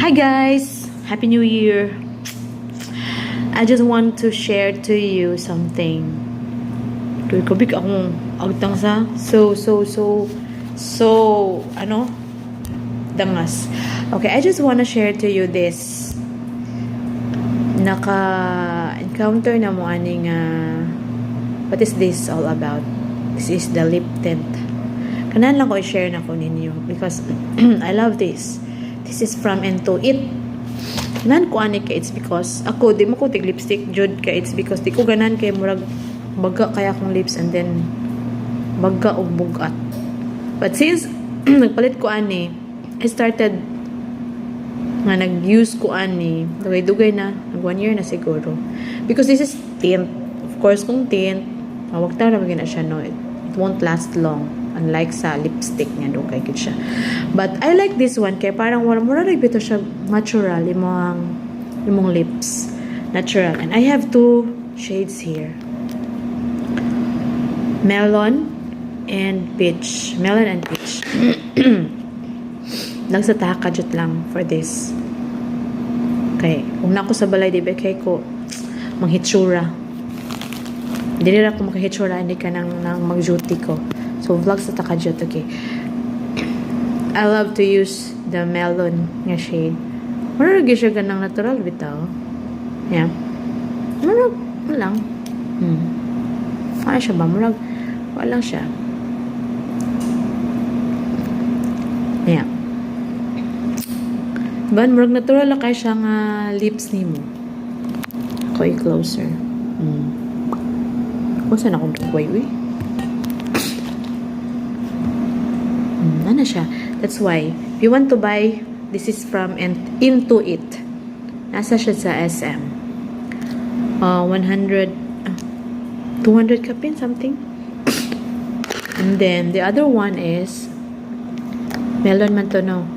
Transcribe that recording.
Hi guys! Happy New Year! I just want to share to you something. Kabik akong agtang sa dangas. Okay, I just want to share to you this. Naka-encounter na mo aning what is this all about? This is the lip tint. Kanan lang ko i-share na ko ninyo because I love this. This is from Into It. Nan ko ani kay it's because ako di mo ko tig lipstick jud kay it's because di ko ganan kay murag baga kaya akong lips and then baga og bugat. But since nagpalit ko ani, I started nga nag-use ko ani dugay-dugay na, nag 1 year na siguro. Because this is tint. Of course kung tint, wag ta ra magina siya no. It won't last long. Unlike sa lipstick nga dugay gid siya. But I like this one kay parang wala mura rin bito siya natural imong lips. Natural. And I have two shades here. Melon and peach. Melon and peach. Nagsataka jud lang for this. Okay. Kung nako sa balay di ba kay ko manghitsura. Dili ra ko makahitsura hindi ka nang mag-duty ko. So, vlog sa takajot, okay. I love to use the melon nga shade. Marag siya ganang natural bitaw. Yeah. Marag, lang. Ano siya ba? Marag, wala lang siya. Yeah. Diba, marag natural lang kayo siyang lips ni mo. Koy closer. Kung saan akong tukway, ano siya. That's why, if you want to buy, this is from Into It. Nasa siya sa SM. 200 kapin, something. And then, the other one is, melon man to, no?